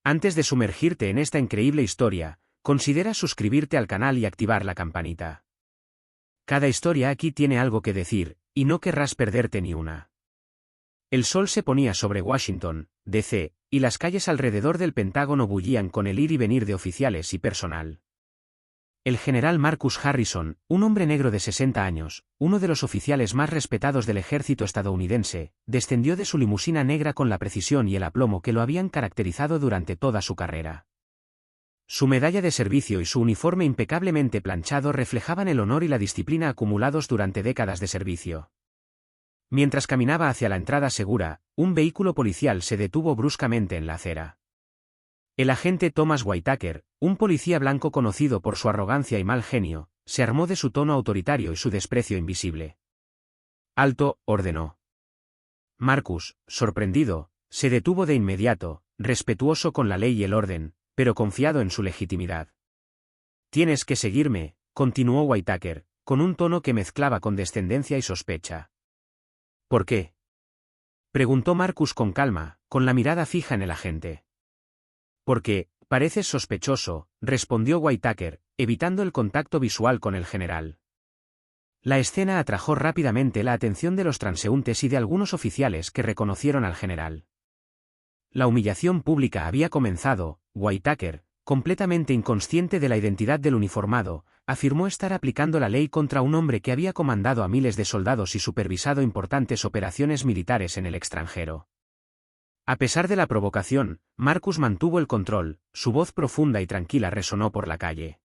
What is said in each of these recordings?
Antes de sumergirte en esta increíble historia, considera suscribirte al canal y activar la campanita. Cada historia aquí tiene algo que decir, y no querrás perderte ni una. El sol se ponía sobre Washington, D.C., y las calles alrededor del Pentágono bullían con el ir y venir de oficiales y personal. El general Marcus Harrison, un hombre negro de 60 años, uno de los oficiales más respetados del ejército estadounidense, descendió de su limusina negra con la precisión y el aplomo que lo habían caracterizado durante toda su carrera. Su medalla de servicio y su uniforme impecablemente planchado reflejaban el honor y la disciplina acumulados durante décadas de servicio. Mientras caminaba hacia la entrada segura, un vehículo policial se detuvo bruscamente en la acera. El agente Thomas Whitaker, un policía blanco conocido por su arrogancia y mal genio, se armó de su tono autoritario y su desprecio invisible. «Alto», ordenó. Marcus, sorprendido, se detuvo de inmediato, respetuoso con la ley y el orden, pero confiado en su legitimidad. «Tienes que seguirme», continuó Whitaker, con un tono que mezclaba condescendencia y sospecha. «¿Por qué?», preguntó Marcus con calma, con la mirada fija en el agente. «Porque, pareces sospechoso», respondió Whitaker, evitando el contacto visual con el general. La escena atrajo rápidamente la atención de los transeúntes y de algunos oficiales que reconocieron al general. La humillación pública había comenzado. Whitaker, completamente inconsciente de la identidad del uniformado, afirmó estar aplicando la ley contra un hombre que había comandado a miles de soldados y supervisado importantes operaciones militares en el extranjero. A pesar de la provocación, Marcus mantuvo el control, su voz profunda y tranquila resonó por la calle.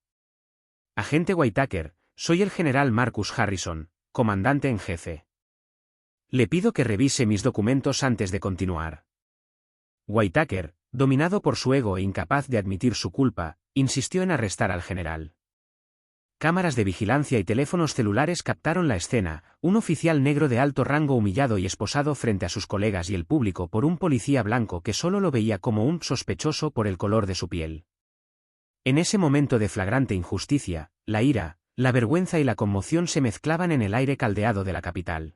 «Agente Whitaker, soy el general Marcus Harrison, comandante en jefe. Le pido que revise mis documentos antes de continuar». Whitaker, dominado por su ego e incapaz de admitir su culpa, insistió en arrestar al general. Cámaras de vigilancia y teléfonos celulares captaron la escena, un oficial negro de alto rango humillado y esposado frente a sus colegas y el público por un policía blanco que solo lo veía como un sospechoso por el color de su piel. En ese momento de flagrante injusticia, la ira, la vergüenza y la conmoción se mezclaban en el aire caldeado de la capital.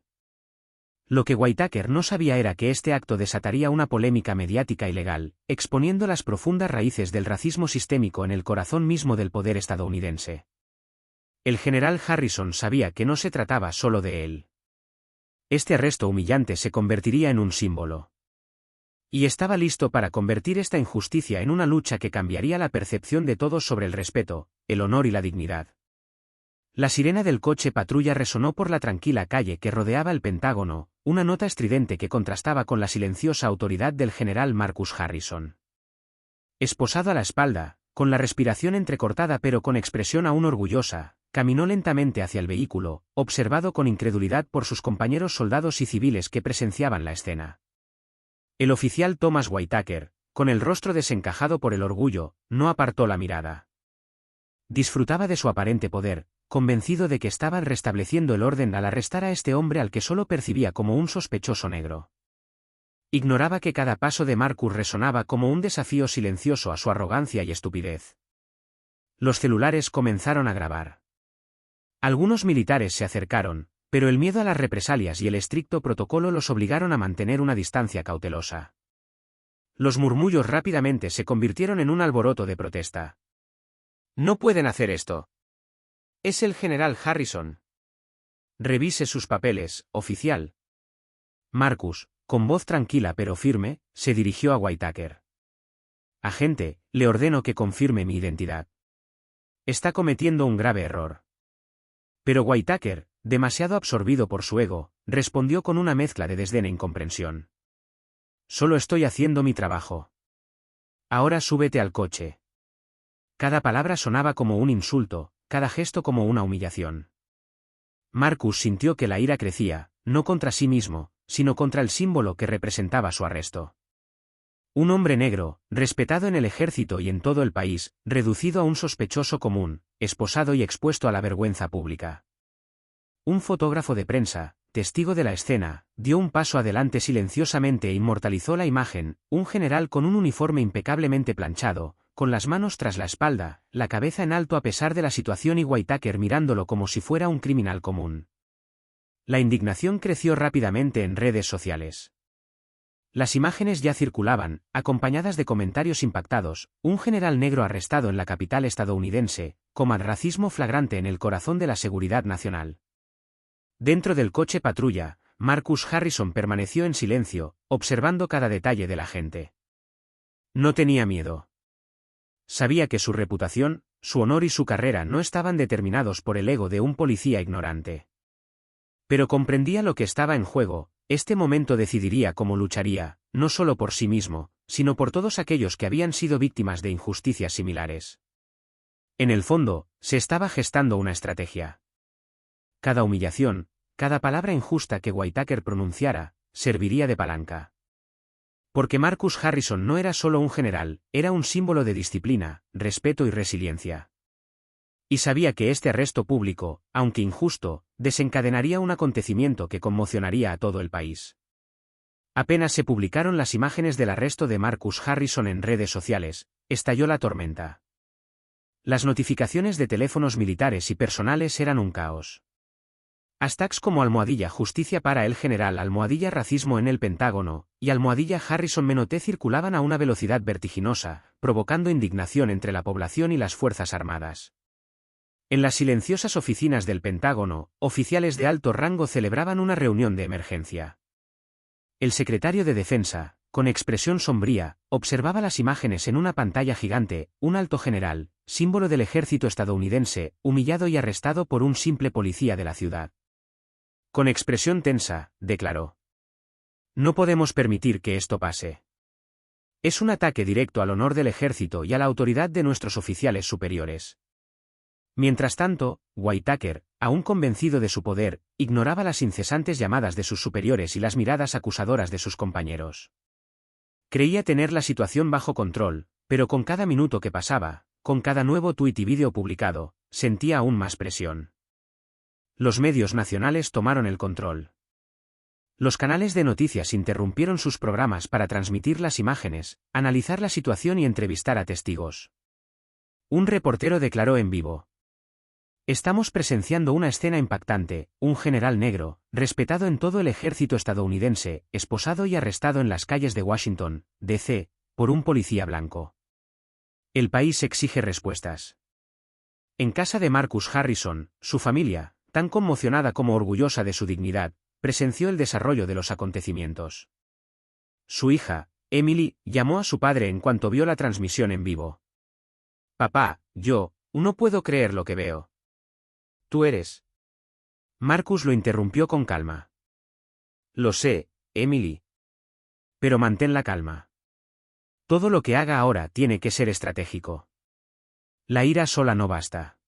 Lo que Whitaker no sabía era que este acto desataría una polémica mediática y legal, exponiendo las profundas raíces del racismo sistémico en el corazón mismo del poder estadounidense. El general Harrison sabía que no se trataba solo de él. Este arresto humillante se convertiría en un símbolo. Y estaba listo para convertir esta injusticia en una lucha que cambiaría la percepción de todos sobre el respeto, el honor y la dignidad. La sirena del coche patrulla resonó por la tranquila calle que rodeaba el Pentágono, una nota estridente que contrastaba con la silenciosa autoridad del general Marcus Harrison. Esposado a la espalda, con la respiración entrecortada pero con expresión aún orgullosa, caminó lentamente hacia el vehículo, observado con incredulidad por sus compañeros soldados y civiles que presenciaban la escena. El oficial Thomas Whitaker, con el rostro desencajado por el orgullo, no apartó la mirada. Disfrutaba de su aparente poder, convencido de que estaba restableciendo el orden al arrestar a este hombre al que solo percibía como un sospechoso negro. Ignoraba que cada paso de Marcus resonaba como un desafío silencioso a su arrogancia y estupidez. Los celulares comenzaron a grabar. Algunos militares se acercaron, pero el miedo a las represalias y el estricto protocolo los obligaron a mantener una distancia cautelosa. Los murmullos rápidamente se convirtieron en un alboroto de protesta. «No pueden hacer esto. Es el general Harrison. Revise sus papeles, oficial». Marcus, con voz tranquila pero firme, se dirigió a Whitaker. «Agente, le ordeno que confirme mi identidad. Está cometiendo un grave error». Pero Whitaker, demasiado absorbido por su ego, respondió con una mezcla de desdén e incomprensión. «Solo estoy haciendo mi trabajo. Ahora súbete al coche». Cada palabra sonaba como un insulto, cada gesto como una humillación. Marcus sintió que la ira crecía, no contra sí mismo, sino contra el símbolo que representaba su arresto. Un hombre negro, respetado en el ejército y en todo el país, reducido a un sospechoso común, esposado y expuesto a la vergüenza pública. Un fotógrafo de prensa, testigo de la escena, dio un paso adelante silenciosamente e inmortalizó la imagen, un general con un uniforme impecablemente planchado, con las manos tras la espalda, la cabeza en alto a pesar de la situación y Whitaker mirándolo como si fuera un criminal común. La indignación creció rápidamente en redes sociales. Las imágenes ya circulaban, acompañadas de comentarios impactados: un general negro arrestado en la capital estadounidense, racismo flagrante en el corazón de la seguridad nacional. Dentro del coche patrulla, Marcus Harrison permaneció en silencio, observando cada detalle de la gente. No tenía miedo. Sabía que su reputación, su honor y su carrera no estaban determinados por el ego de un policía ignorante. Pero comprendía lo que estaba en juego. Este momento decidiría cómo lucharía, no solo por sí mismo, sino por todos aquellos que habían sido víctimas de injusticias similares. En el fondo, se estaba gestando una estrategia. Cada humillación, cada palabra injusta que Whitaker pronunciara, serviría de palanca. Porque Marcus Harrison no era solo un general, era un símbolo de disciplina, respeto y resiliencia. Y sabía que este arresto público, aunque injusto, desencadenaría un acontecimiento que conmocionaría a todo el país. Apenas se publicaron las imágenes del arresto de Marcus Harrison en redes sociales, estalló la tormenta. Las notificaciones de teléfonos militares y personales eran un caos. Hashtags como #justicia para el general, #racismo en el Pentágono, y #Harrison Menoté circulaban a una velocidad vertiginosa, provocando indignación entre la población y las Fuerzas Armadas. En las silenciosas oficinas del Pentágono, oficiales de alto rango celebraban una reunión de emergencia. El secretario de Defensa, con expresión sombría, observaba las imágenes en una pantalla gigante: un alto general, símbolo del ejército estadounidense, humillado y arrestado por un simple policía de la ciudad. Con expresión tensa, declaró: "No podemos permitir que esto pase. Es un ataque directo al honor del ejército y a la autoridad de nuestros oficiales superiores". Mientras tanto, Whitaker, aún convencido de su poder, ignoraba las incesantes llamadas de sus superiores y las miradas acusadoras de sus compañeros. Creía tener la situación bajo control, pero con cada minuto que pasaba, con cada nuevo tuit y vídeo publicado, sentía aún más presión. Los medios nacionales tomaron el control. Los canales de noticias interrumpieron sus programas para transmitir las imágenes, analizar la situación y entrevistar a testigos. Un reportero declaró en vivo: "Estamos presenciando una escena impactante: un general negro, respetado en todo el ejército estadounidense, esposado y arrestado en las calles de Washington, D.C., por un policía blanco. El país exige respuestas". En casa de Marcus Harrison, su familia, tan conmocionada como orgullosa de su dignidad, presenció el desarrollo de los acontecimientos. Su hija, Emily, llamó a su padre en cuanto vio la transmisión en vivo. "Papá, no puedo creer lo que veo". "Tú eres". Marcus lo interrumpió con calma. "Lo sé, Emily. Pero mantén la calma. Todo lo que haga ahora tiene que ser estratégico. La ira sola no basta".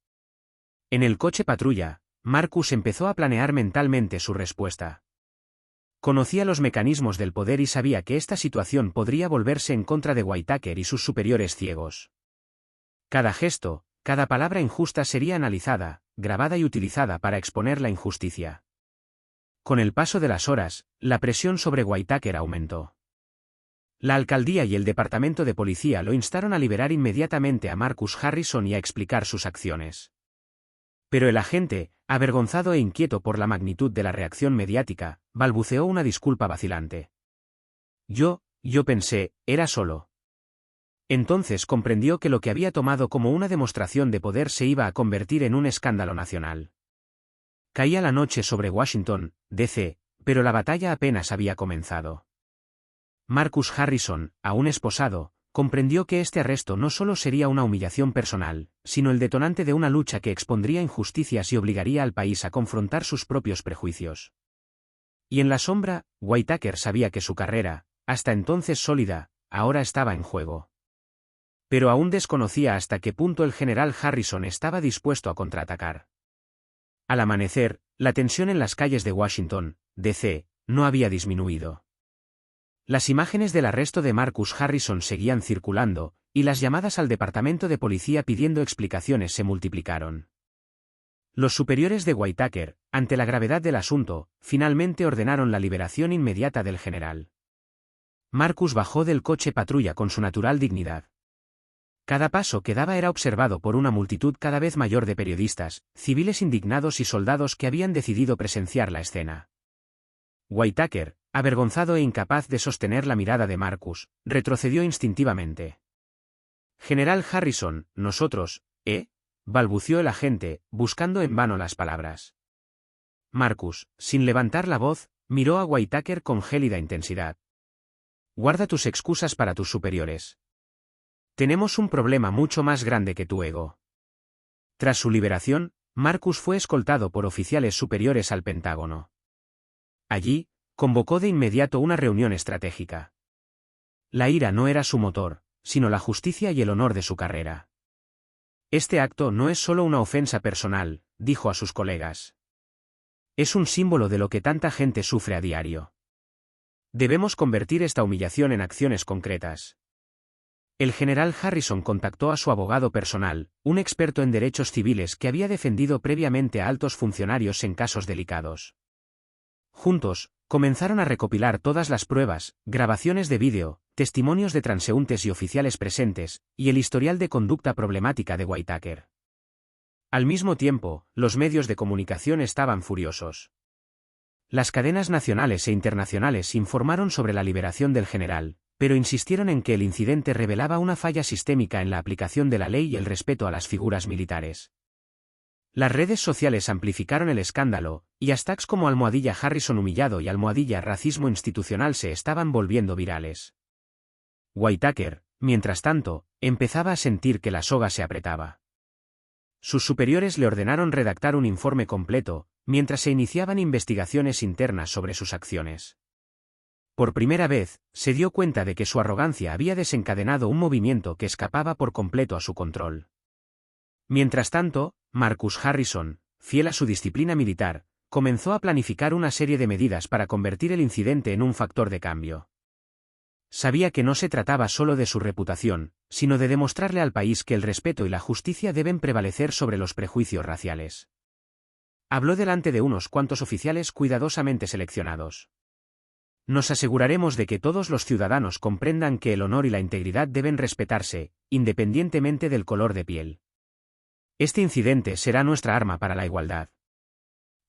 En el coche patrulla, Marcus empezó a planear mentalmente su respuesta. Conocía los mecanismos del poder y sabía que esta situación podría volverse en contra de Whitaker y sus superiores ciegos. Cada gesto, cada palabra injusta sería analizada, grabada y utilizada para exponer la injusticia. Con el paso de las horas, la presión sobre Whitaker aumentó. La alcaldía y el departamento de policía lo instaron a liberar inmediatamente a Marcus Harrison y a explicar sus acciones. Pero el agente, avergonzado e inquieto por la magnitud de la reacción mediática, balbuceó una disculpa vacilante. Yo pensé, era solo". Entonces comprendió que lo que había tomado como una demostración de poder se iba a convertir en un escándalo nacional. Caía la noche sobre Washington, D.C., pero la batalla apenas había comenzado. Marcus Harrison, aún esposado, comprendió que este arresto no solo sería una humillación personal, sino el detonante de una lucha que expondría injusticias y obligaría al país a confrontar sus propios prejuicios. Y en la sombra, Whitaker sabía que su carrera, hasta entonces sólida, ahora estaba en juego. Pero aún desconocía hasta qué punto el general Harrison estaba dispuesto a contraatacar. Al amanecer, la tensión en las calles de Washington, D.C., no había disminuido. Las imágenes del arresto de Marcus Harrison seguían circulando, y las llamadas al departamento de policía pidiendo explicaciones se multiplicaron. Los superiores de Whitaker, ante la gravedad del asunto, finalmente ordenaron la liberación inmediata del general. Marcus bajó del coche patrulla con su natural dignidad. Cada paso que daba era observado por una multitud cada vez mayor de periodistas, civiles indignados y soldados que habían decidido presenciar la escena. Whitaker, avergonzado e incapaz de sostener la mirada de Marcus, retrocedió instintivamente. General Harrison, nosotros, balbució el agente, buscando en vano las palabras. Marcus, sin levantar la voz, miró a Whitaker con gélida intensidad. Guarda tus excusas para tus superiores. Tenemos un problema mucho más grande que tu ego. Tras su liberación, Marcus fue escoltado por oficiales superiores al Pentágono. Allí, convocó de inmediato una reunión estratégica. La ira no era su motor, sino la justicia y el honor de su carrera. Este acto no es solo una ofensa personal, dijo a sus colegas. Es un símbolo de lo que tanta gente sufre a diario. Debemos convertir esta humillación en acciones concretas. El general Harrison contactó a su abogado personal, un experto en derechos civiles que había defendido previamente a altos funcionarios en casos delicados. Juntos, comenzaron a recopilar todas las pruebas, grabaciones de vídeo, testimonios de transeúntes y oficiales presentes, y el historial de conducta problemática de Whitaker. Al mismo tiempo, los medios de comunicación estaban furiosos. Las cadenas nacionales e internacionales informaron sobre la liberación del general, pero insistieron en que el incidente revelaba una falla sistémica en la aplicación de la ley y el respeto a las figuras militares. Las redes sociales amplificaron el escándalo, y hashtags como #Harrison humillado y #racismo institucional se estaban volviendo virales. Whitaker, mientras tanto, empezaba a sentir que la soga se apretaba. Sus superiores le ordenaron redactar un informe completo, mientras se iniciaban investigaciones internas sobre sus acciones. Por primera vez, se dio cuenta de que su arrogancia había desencadenado un movimiento que escapaba por completo a su control. Mientras tanto, Marcus Harrison, fiel a su disciplina militar, comenzó a planificar una serie de medidas para convertir el incidente en un factor de cambio. Sabía que no se trataba solo de su reputación, sino de demostrarle al país que el respeto y la justicia deben prevalecer sobre los prejuicios raciales. Habló delante de unos cuantos oficiales cuidadosamente seleccionados. Nos aseguraremos de que todos los ciudadanos comprendan que el honor y la integridad deben respetarse, independientemente del color de piel. Este incidente será nuestra arma para la igualdad.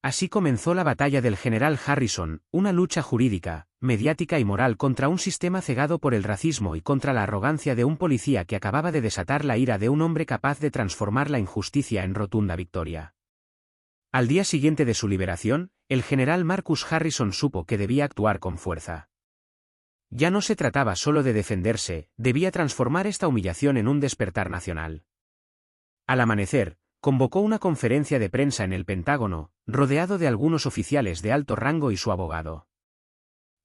Así comenzó la batalla del general Harrison, una lucha jurídica, mediática y moral contra un sistema cegado por el racismo y contra la arrogancia de un policía que acababa de desatar la ira de un hombre capaz de transformar la injusticia en rotunda victoria. Al día siguiente de su liberación, el general Marcus Harrison supo que debía actuar con fuerza. Ya no se trataba solo de defenderse, debía transformar esta humillación en un despertar nacional. Al amanecer, convocó una conferencia de prensa en el Pentágono, rodeado de algunos oficiales de alto rango y su abogado.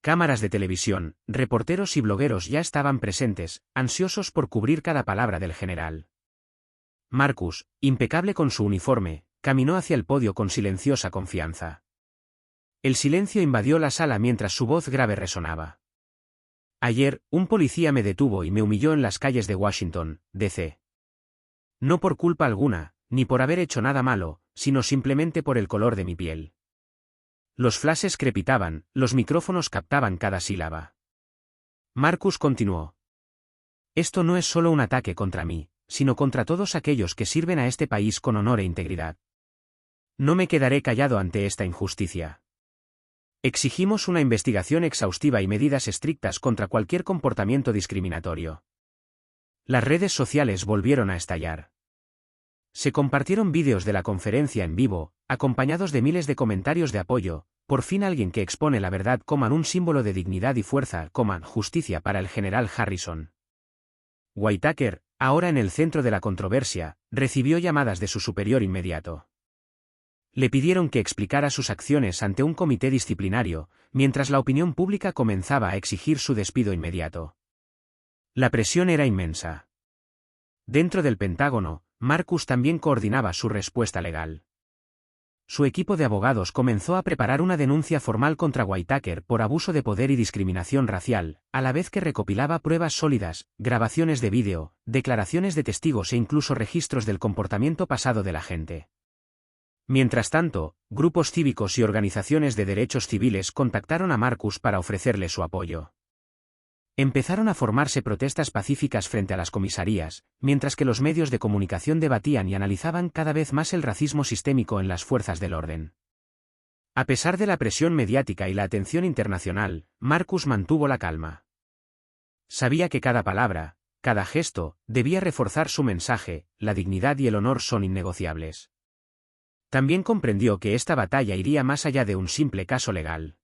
Cámaras de televisión, reporteros y blogueros ya estaban presentes, ansiosos por cubrir cada palabra del general. Marcus, impecable con su uniforme, caminó hacia el podio con silenciosa confianza. El silencio invadió la sala mientras su voz grave resonaba. Ayer, un policía me detuvo y me humilló en las calles de Washington, D.C. No por culpa alguna, ni por haber hecho nada malo, sino simplemente por el color de mi piel. Los flashes crepitaban, los micrófonos captaban cada sílaba. Marcus continuó. Esto no es solo un ataque contra mí, sino contra todos aquellos que sirven a este país con honor e integridad. No me quedaré callado ante esta injusticia. Exigimos una investigación exhaustiva y medidas estrictas contra cualquier comportamiento discriminatorio. Las redes sociales volvieron a estallar. Se compartieron vídeos de la conferencia en vivo, acompañados de miles de comentarios de apoyo. Por fin alguien que expone la verdad, un símbolo de dignidad y fuerza, justicia para el general Harrison. Whitaker, ahora en el centro de la controversia, recibió llamadas de su superior inmediato. Le pidieron que explicara sus acciones ante un comité disciplinario, mientras la opinión pública comenzaba a exigir su despido inmediato. La presión era inmensa. Dentro del Pentágono, Marcus también coordinaba su respuesta legal. Su equipo de abogados comenzó a preparar una denuncia formal contra Whitaker por abuso de poder y discriminación racial, a la vez que recopilaba pruebas sólidas, grabaciones de vídeo, declaraciones de testigos e incluso registros del comportamiento pasado del agente. Mientras tanto, grupos cívicos y organizaciones de derechos civiles contactaron a Marcus para ofrecerle su apoyo. Empezaron a formarse protestas pacíficas frente a las comisarías, mientras que los medios de comunicación debatían y analizaban cada vez más el racismo sistémico en las fuerzas del orden. A pesar de la presión mediática y la atención internacional, Marcus mantuvo la calma. Sabía que cada palabra, cada gesto, debía reforzar su mensaje: la dignidad y el honor son innegociables. También comprendió que esta batalla iría más allá de un simple caso legal.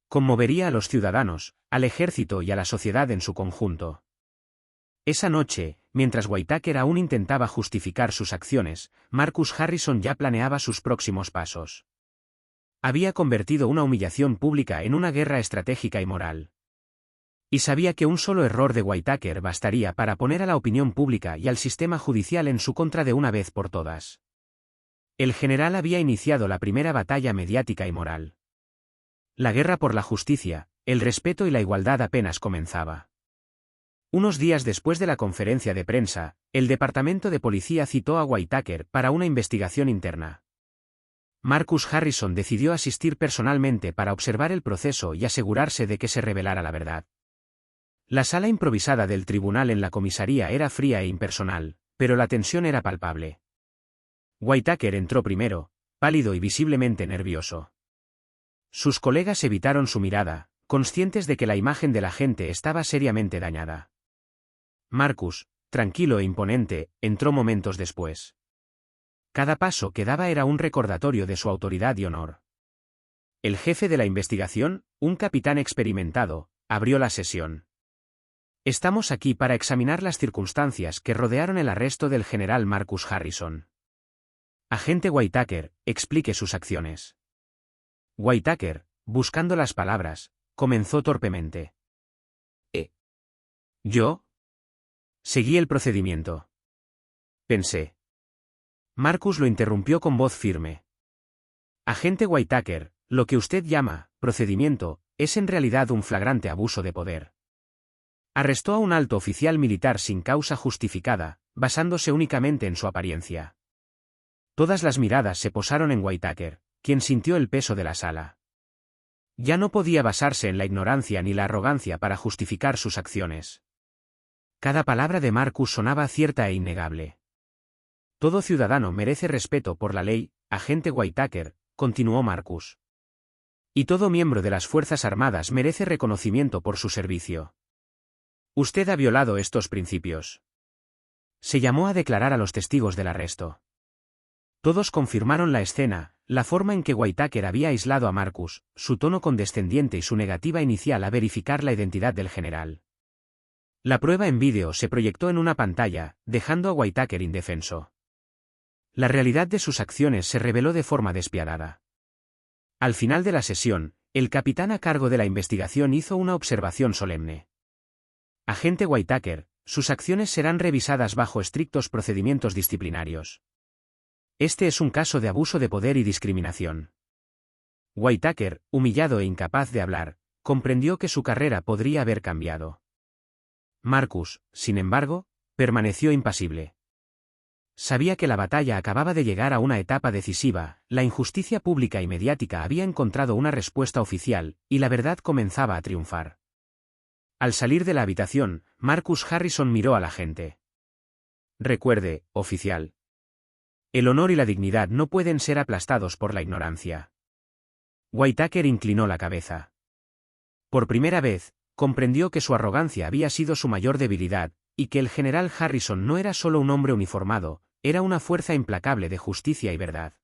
Conmovería a los ciudadanos, al ejército y a la sociedad en su conjunto. Esa noche, mientras Whitaker aún intentaba justificar sus acciones, Marcus Harrison ya planeaba sus próximos pasos. Había convertido una humillación pública en una guerra estratégica y moral. Y sabía que un solo error de Whitaker bastaría para poner a la opinión pública y al sistema judicial en su contra de una vez por todas. El general había iniciado la primera batalla mediática y moral. La guerra por la justicia, el respeto y la igualdad apenas comenzaba. Unos días después de la conferencia de prensa, el departamento de policía citó a Whitaker para una investigación interna. Marcus Harrison decidió asistir personalmente para observar el proceso y asegurarse de que se revelara la verdad. La sala improvisada del tribunal en la comisaría era fría e impersonal, pero la tensión era palpable. Whitaker entró primero, pálido y visiblemente nervioso. Sus colegas evitaron su mirada, conscientes de que la imagen del agente estaba seriamente dañada. Marcus, tranquilo e imponente, entró momentos después. Cada paso que daba era un recordatorio de su autoridad y honor. El jefe de la investigación, un capitán experimentado, abrió la sesión. Estamos aquí para examinar las circunstancias que rodearon el arresto del general Marcus Harrison. Agente Whitaker, explique sus acciones. Whitaker, buscando las palabras, comenzó torpemente. ¿Yo? Seguí el procedimiento. Pensé. Marcus lo interrumpió con voz firme. Agente Whitaker, lo que usted llama procedimiento es en realidad un flagrante abuso de poder. Arrestó a un alto oficial militar sin causa justificada, basándose únicamente en su apariencia. Todas las miradas se posaron en Whitaker, quien sintió el peso de la sala. Ya no podía basarse en la ignorancia ni la arrogancia para justificar sus acciones. Cada palabra de Marcus sonaba cierta e innegable. Todo ciudadano merece respeto por la ley, agente Whitaker, continuó Marcus. Y todo miembro de las Fuerzas Armadas merece reconocimiento por su servicio. Usted ha violado estos principios. Se llamó a declarar a los testigos del arresto. Todos confirmaron la escena, la forma en que Whitaker había aislado a Marcus, su tono condescendiente y su negativa inicial a verificar la identidad del general. La prueba en vídeo se proyectó en una pantalla, dejando a Whitaker indefenso. La realidad de sus acciones se reveló de forma despiadada. Al final de la sesión, el capitán a cargo de la investigación hizo una observación solemne. Agente Whitaker, sus acciones serán revisadas bajo estrictos procedimientos disciplinarios. Este es un caso de abuso de poder y discriminación. Whitaker, humillado e incapaz de hablar, comprendió que su carrera podría haber cambiado. Marcus, sin embargo, permaneció impasible. Sabía que la batalla acababa de llegar a una etapa decisiva, la injusticia pública y mediática había encontrado una respuesta oficial, y la verdad comenzaba a triunfar. Al salir de la habitación, Marcus Harrison miró a la gente. Recuerde, oficial. El honor y la dignidad no pueden ser aplastados por la ignorancia. Whitaker inclinó la cabeza. Por primera vez, comprendió que su arrogancia había sido su mayor debilidad, y que el general Harrison no era solo un hombre uniformado, era una fuerza implacable de justicia y verdad.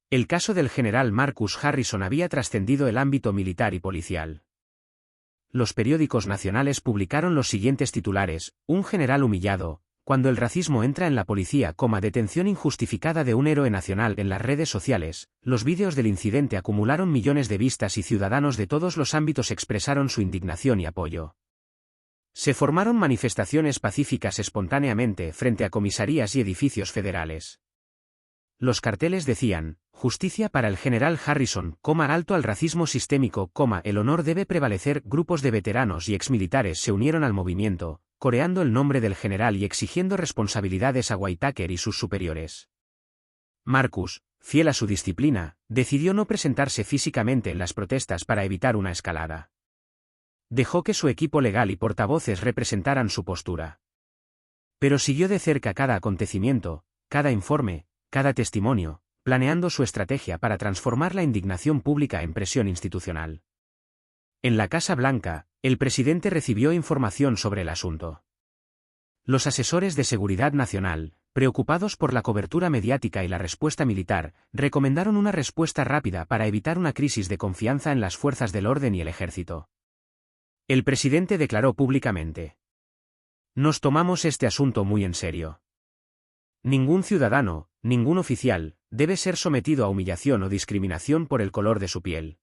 El caso del general Marcus Harrison había trascendido el ámbito militar y policial. Los periódicos nacionales publicaron los siguientes titulares: un general humillado, cuando el racismo entra en la policía, detención injustificada de un héroe nacional. En las redes sociales, los vídeos del incidente acumularon millones de vistas y ciudadanos de todos los ámbitos expresaron su indignación y apoyo. Se formaron manifestaciones pacíficas espontáneamente frente a comisarías y edificios federales. Los carteles decían: justicia para el general Harrison, alto al racismo sistémico, el honor debe prevalecer. Grupos de veteranos y exmilitares se unieron al movimiento, coreando el nombre del general y exigiendo responsabilidades a Whitaker y sus superiores. Marcus, fiel a su disciplina, decidió no presentarse físicamente en las protestas para evitar una escalada. Dejó que su equipo legal y portavoces representaran su postura. Pero siguió de cerca cada acontecimiento, cada informe, cada testimonio, planeando su estrategia para transformar la indignación pública en presión institucional. En la Casa Blanca, el presidente recibió información sobre el asunto. Los asesores de seguridad nacional, preocupados por la cobertura mediática y la respuesta militar, recomendaron una respuesta rápida para evitar una crisis de confianza en las fuerzas del orden y el ejército. El presidente declaró públicamente: "Nos tomamos este asunto muy en serio. Ningún ciudadano, ningún oficial, debe ser sometido a humillación o discriminación por el color de su piel.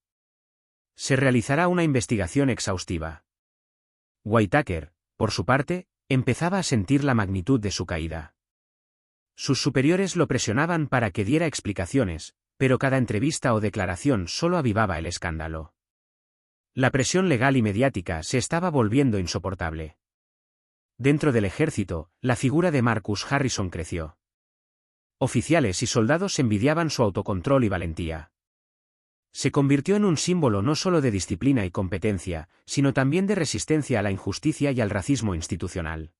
Se realizará una investigación exhaustiva". Whitaker, por su parte, empezaba a sentir la magnitud de su caída. Sus superiores lo presionaban para que diera explicaciones, pero cada entrevista o declaración solo avivaba el escándalo. La presión legal y mediática se estaba volviendo insoportable. Dentro del ejército, la figura de Marcus Harrison creció. Oficiales y soldados envidiaban su autocontrol y valentía. Se convirtió en un símbolo no solo de disciplina y competencia, sino también de resistencia a la injusticia y al racismo institucional.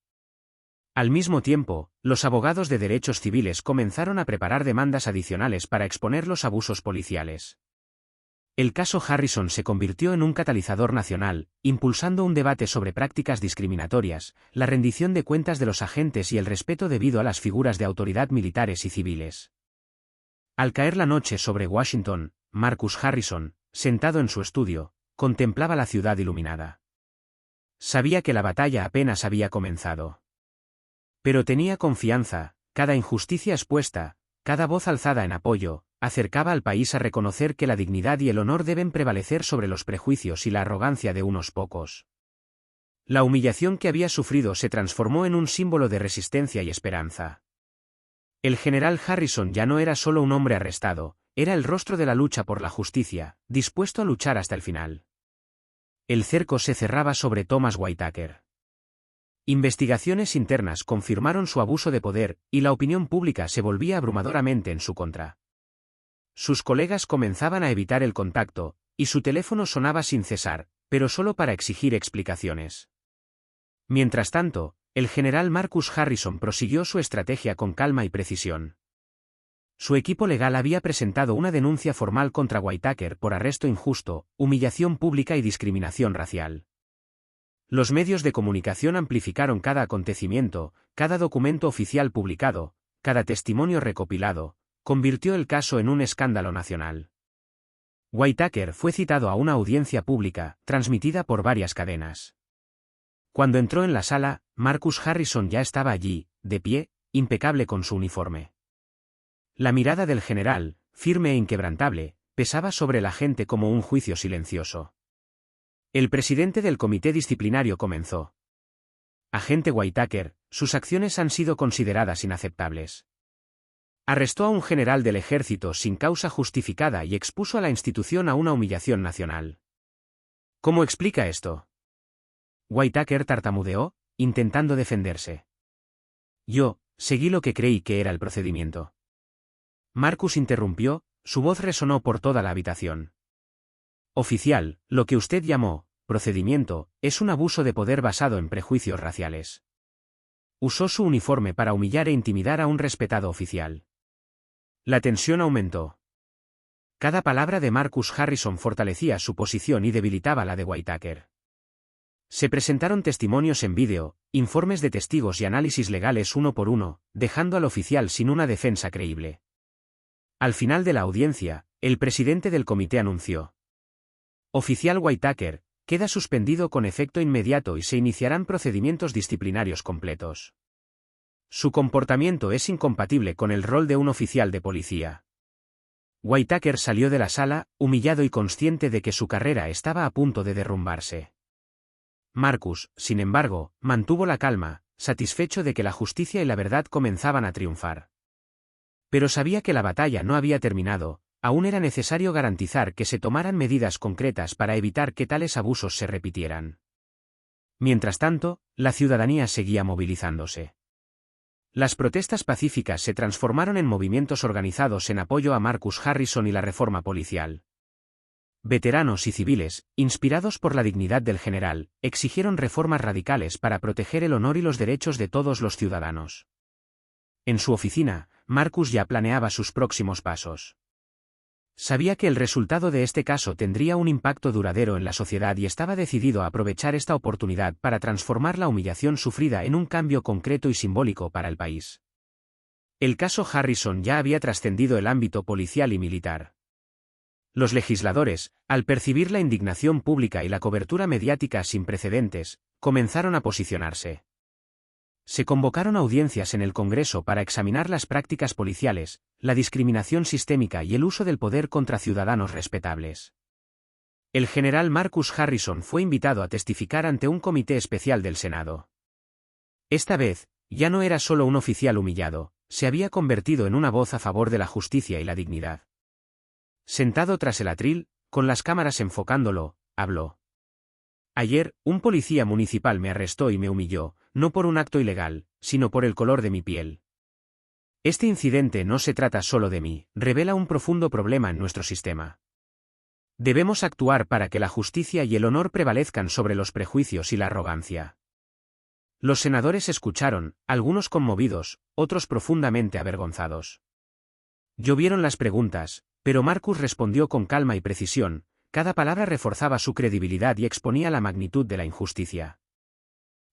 Al mismo tiempo, los abogados de derechos civiles comenzaron a preparar demandas adicionales para exponer los abusos policiales. El caso Harrison se convirtió en un catalizador nacional, impulsando un debate sobre prácticas discriminatorias, la rendición de cuentas de los agentes y el respeto debido a las figuras de autoridad militares y civiles. Al caer la noche sobre Washington, Marcus Harrison, sentado en su estudio, contemplaba la ciudad iluminada. Sabía que la batalla apenas había comenzado. Pero tenía confianza, cada injusticia expuesta, cada voz alzada en apoyo, acercaba al país a reconocer que la dignidad y el honor deben prevalecer sobre los prejuicios y la arrogancia de unos pocos. La humillación que había sufrido se transformó en un símbolo de resistencia y esperanza. El general Harrison ya no era solo un hombre arrestado, era el rostro de la lucha por la justicia, dispuesto a luchar hasta el final. El cerco se cerraba sobre Thomas Whitaker. Investigaciones internas confirmaron su abuso de poder, y la opinión pública se volvía abrumadoramente en su contra. Sus colegas comenzaban a evitar el contacto, y su teléfono sonaba sin cesar, pero solo para exigir explicaciones. Mientras tanto, el general Marcus Harrison prosiguió su estrategia con calma y precisión. Su equipo legal había presentado una denuncia formal contra Whitaker por arresto injusto, humillación pública y discriminación racial. Los medios de comunicación amplificaron cada acontecimiento, cada documento oficial publicado, cada testimonio recopilado, convirtió el caso en un escándalo nacional. Whitaker fue citado a una audiencia pública, transmitida por varias cadenas. Cuando entró en la sala, Marcus Harrison ya estaba allí, de pie, impecable con su uniforme. La mirada del general, firme e inquebrantable, pesaba sobre la gente como un juicio silencioso. El presidente del comité disciplinario comenzó: "Agente Whitaker, sus acciones han sido consideradas inaceptables. Arrestó a un general del ejército sin causa justificada y expuso a la institución a una humillación nacional. ¿Cómo explica esto?". Whitaker tartamudeó, intentando defenderse. "Yo, seguí lo que creí que era el procedimiento". Marcus interrumpió, su voz resonó por toda la habitación. "Oficial, lo que usted llamó procedimiento es un abuso de poder basado en prejuicios raciales. Usó su uniforme para humillar e intimidar a un respetado oficial". La tensión aumentó. Cada palabra de Marcus Harrison fortalecía su posición y debilitaba la de Whitaker. Se presentaron testimonios en vídeo, informes de testigos y análisis legales uno por uno, dejando al oficial sin una defensa creíble. Al final de la audiencia, el presidente del comité anunció: "Oficial Whitaker, queda suspendido con efecto inmediato y se iniciarán procedimientos disciplinarios completos. Su comportamiento es incompatible con el rol de un oficial de policía". Whitaker salió de la sala, humillado y consciente de que su carrera estaba a punto de derrumbarse. Marcus, sin embargo, mantuvo la calma, satisfecho de que la justicia y la verdad comenzaban a triunfar. Pero sabía que la batalla no había terminado, aún era necesario garantizar que se tomaran medidas concretas para evitar que tales abusos se repitieran. Mientras tanto, la ciudadanía seguía movilizándose. Las protestas pacíficas se transformaron en movimientos organizados en apoyo a Marcus Harrison y la reforma policial. Veteranos y civiles, inspirados por la dignidad del general, exigieron reformas radicales para proteger el honor y los derechos de todos los ciudadanos. En su oficina, Marcus ya planeaba sus próximos pasos. Sabía que el resultado de este caso tendría un impacto duradero en la sociedad y estaba decidido a aprovechar esta oportunidad para transformar la humillación sufrida en un cambio concreto y simbólico para el país. El caso Harrison ya había trascendido el ámbito policial y militar. Los legisladores, al percibir la indignación pública y la cobertura mediática sin precedentes, comenzaron a posicionarse. Se convocaron audiencias en el Congreso para examinar las prácticas policiales, la discriminación sistémica y el uso del poder contra ciudadanos respetables. El general Marcus Harrison fue invitado a testificar ante un comité especial del Senado. Esta vez, ya no era solo un oficial humillado, se había convertido en una voz a favor de la justicia y la dignidad. Sentado tras el atril, con las cámaras enfocándolo, habló. Ayer, un policía municipal me arrestó y me humilló, no por un acto ilegal, sino por el color de mi piel. Este incidente no se trata solo de mí, revela un profundo problema en nuestro sistema. Debemos actuar para que la justicia y el honor prevalezcan sobre los prejuicios y la arrogancia. Los senadores escucharon, algunos conmovidos, otros profundamente avergonzados. Llovieron las preguntas, pero Marcus respondió con calma y precisión. Cada palabra reforzaba su credibilidad y exponía la magnitud de la injusticia.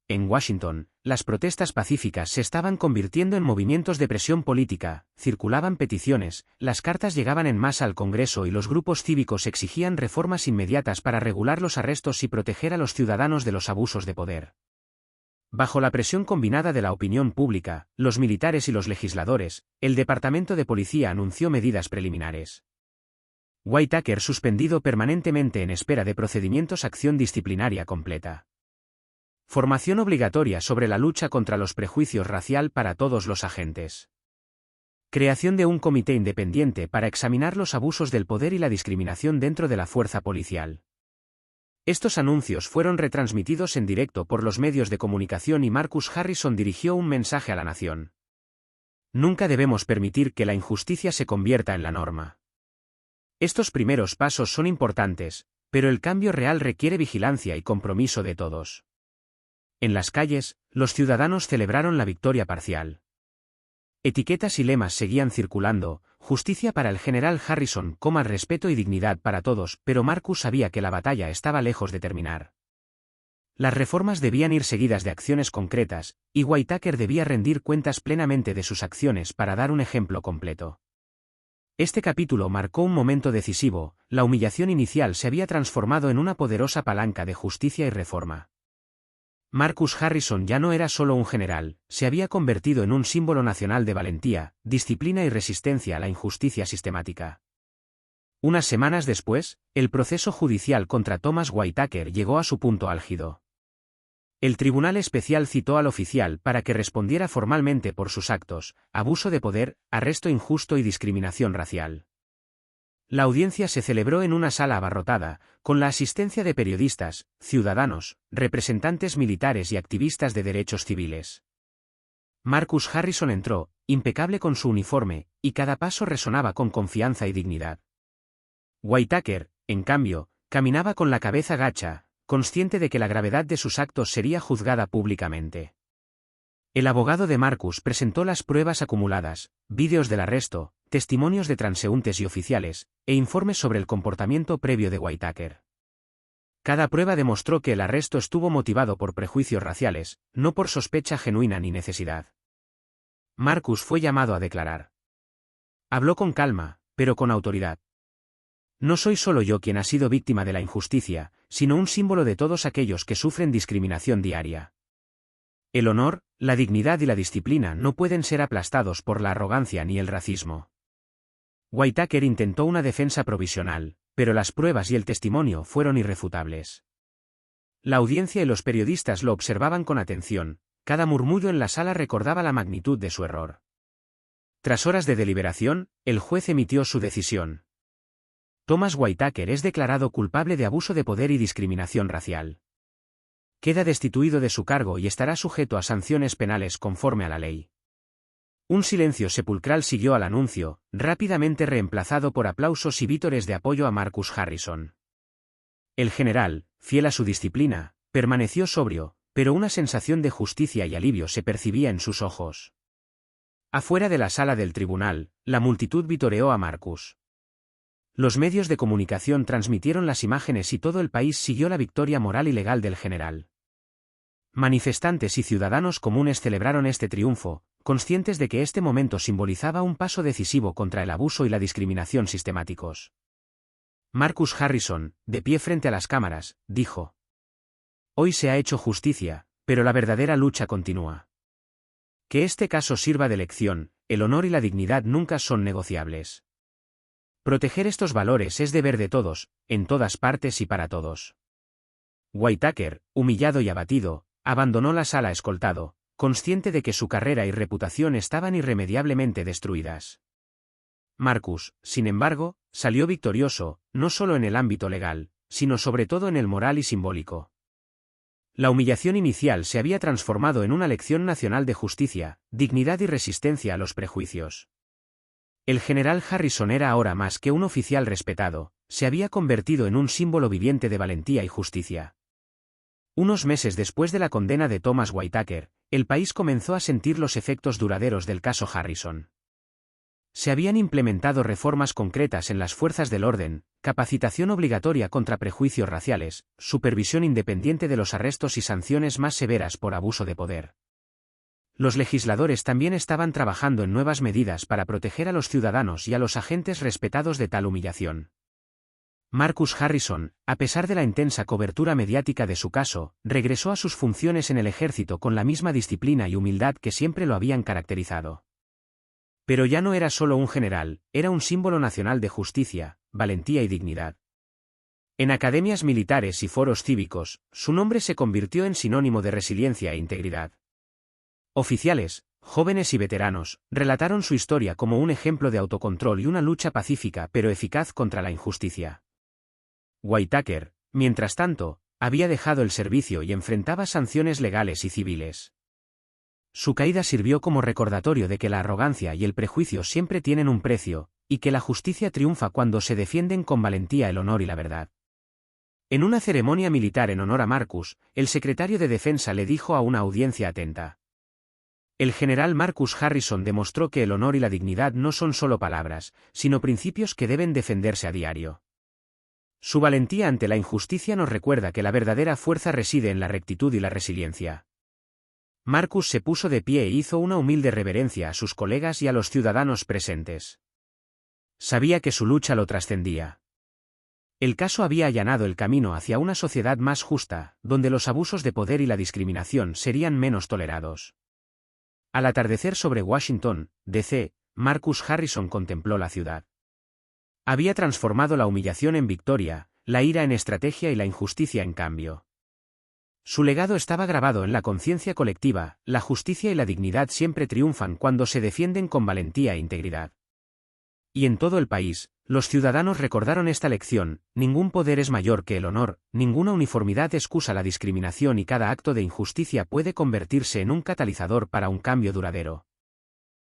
En Washington, las protestas pacíficas se estaban convirtiendo en movimientos de presión política, circulaban peticiones, las cartas llegaban en masa al Congreso y los grupos cívicos exigían reformas inmediatas para regular los arrestos y proteger a los ciudadanos de los abusos de poder. Bajo la presión combinada de la opinión pública, los militares y los legisladores, el Departamento de Policía anunció medidas preliminares. Whitaker suspendido permanentemente en espera de procedimientos, acción disciplinaria completa. Formación obligatoria sobre la lucha contra los prejuicios racial para todos los agentes. Creación de un comité independiente para examinar los abusos del poder y la discriminación dentro de la fuerza policial. Estos anuncios fueron retransmitidos en directo por los medios de comunicación y Marcus Harrison dirigió un mensaje a la nación. Nunca debemos permitir que la injusticia se convierta en la norma. Estos primeros pasos son importantes, pero el cambio real requiere vigilancia y compromiso de todos. En las calles, los ciudadanos celebraron la victoria parcial. Etiquetas y lemas seguían circulando, justicia para el general Harrison, respeto y dignidad para todos, pero Marcus sabía que la batalla estaba lejos de terminar. Las reformas debían ir seguidas de acciones concretas, y Whitaker debía rendir cuentas plenamente de sus acciones para dar un ejemplo completo. Este capítulo marcó un momento decisivo, la humillación inicial se había transformado en una poderosa palanca de justicia y reforma. Marcus Harrison ya no era solo un general, se había convertido en un símbolo nacional de valentía, disciplina y resistencia a la injusticia sistemática. Unas semanas después, el proceso judicial contra Thomas Whitaker llegó a su punto álgido. El Tribunal Especial citó al oficial para que respondiera formalmente por sus actos, abuso de poder, arresto injusto y discriminación racial. La audiencia se celebró en una sala abarrotada, con la asistencia de periodistas, ciudadanos, representantes militares y activistas de derechos civiles. Marcus Harrison entró, impecable con su uniforme, y cada paso resonaba con confianza y dignidad. Whitaker, en cambio, caminaba con la cabeza gacha, consciente de que la gravedad de sus actos sería juzgada públicamente. El abogado de Marcus presentó las pruebas acumuladas, vídeos del arresto, testimonios de transeúntes y oficiales, e informes sobre el comportamiento previo de Whitaker. Cada prueba demostró que el arresto estuvo motivado por prejuicios raciales, no por sospecha genuina ni necesidad. Marcus fue llamado a declarar. Habló con calma, pero con autoridad. No soy solo yo quien ha sido víctima de la injusticia, sino un símbolo de todos aquellos que sufren discriminación diaria. El honor, la dignidad y la disciplina no pueden ser aplastados por la arrogancia ni el racismo. Whitaker intentó una defensa provisional, pero las pruebas y el testimonio fueron irrefutables. La audiencia y los periodistas lo observaban con atención, cada murmullo en la sala recordaba la magnitud de su error. Tras horas de deliberación, el juez emitió su decisión. Thomas Whitaker es declarado culpable de abuso de poder y discriminación racial. Queda destituido de su cargo y estará sujeto a sanciones penales conforme a la ley. Un silencio sepulcral siguió al anuncio, rápidamente reemplazado por aplausos y vítores de apoyo a Marcus Harrison. El general, fiel a su disciplina, permaneció sobrio, pero una sensación de justicia y alivio se percibía en sus ojos. Afuera de la sala del tribunal, la multitud vitoreó a Marcus. Los medios de comunicación transmitieron las imágenes y todo el país siguió la victoria moral y legal del general. Manifestantes y ciudadanos comunes celebraron este triunfo, conscientes de que este momento simbolizaba un paso decisivo contra el abuso y la discriminación sistemáticos. Marcus Harrison, de pie frente a las cámaras, dijo: «Hoy se ha hecho justicia, pero la verdadera lucha continúa. Que este caso sirva de lección, el honor y la dignidad nunca son negociables. Proteger estos valores es deber de todos, en todas partes y para todos». Whitaker, humillado y abatido, abandonó la sala escoltado, consciente de que su carrera y reputación estaban irremediablemente destruidas. Marcus, sin embargo, salió victorioso, no solo en el ámbito legal, sino sobre todo en el moral y simbólico. La humillación inicial se había transformado en una lección nacional de justicia, dignidad y resistencia a los prejuicios. El general Harrison era ahora más que un oficial respetado, se había convertido en un símbolo viviente de valentía y justicia. Unos meses después de la condena de Thomas Whitaker, el país comenzó a sentir los efectos duraderos del caso Harrison. Se habían implementado reformas concretas en las fuerzas del orden, capacitación obligatoria contra prejuicios raciales, supervisión independiente de los arrestos y sanciones más severas por abuso de poder. Los legisladores también estaban trabajando en nuevas medidas para proteger a los ciudadanos y a los agentes respetados de tal humillación. Marcus Harrison, a pesar de la intensa cobertura mediática de su caso, regresó a sus funciones en el ejército con la misma disciplina y humildad que siempre lo habían caracterizado. Pero ya no era solo un general, era un símbolo nacional de justicia, valentía y dignidad. En academias militares y foros cívicos, su nombre se convirtió en sinónimo de resiliencia e integridad. Oficiales, jóvenes y veteranos, relataron su historia como un ejemplo de autocontrol y una lucha pacífica pero eficaz contra la injusticia. Whitaker, mientras tanto, había dejado el servicio y enfrentaba sanciones legales y civiles. Su caída sirvió como recordatorio de que la arrogancia y el prejuicio siempre tienen un precio, y que la justicia triunfa cuando se defienden con valentía el honor y la verdad. En una ceremonia militar en honor a Marcus, el secretario de Defensa le dijo a una audiencia atenta: «El general Marcus Harrison demostró que el honor y la dignidad no son solo palabras, sino principios que deben defenderse a diario. Su valentía ante la injusticia nos recuerda que la verdadera fuerza reside en la rectitud y la resiliencia». Marcus se puso de pie e hizo una humilde reverencia a sus colegas y a los ciudadanos presentes. Sabía que su lucha lo trascendía. El caso había allanado el camino hacia una sociedad más justa, donde los abusos de poder y la discriminación serían menos tolerados. Al atardecer sobre Washington, D.C., Marcus Harrison contempló la ciudad. Había transformado la humillación en victoria, la ira en estrategia y la injusticia en cambio. Su legado estaba grabado en la conciencia colectiva: la justicia y la dignidad siempre triunfan cuando se defienden con valentía e integridad. Y en todo el país, los ciudadanos recordaron esta lección: ningún poder es mayor que el honor, ninguna uniformidad excusa la discriminación y cada acto de injusticia puede convertirse en un catalizador para un cambio duradero.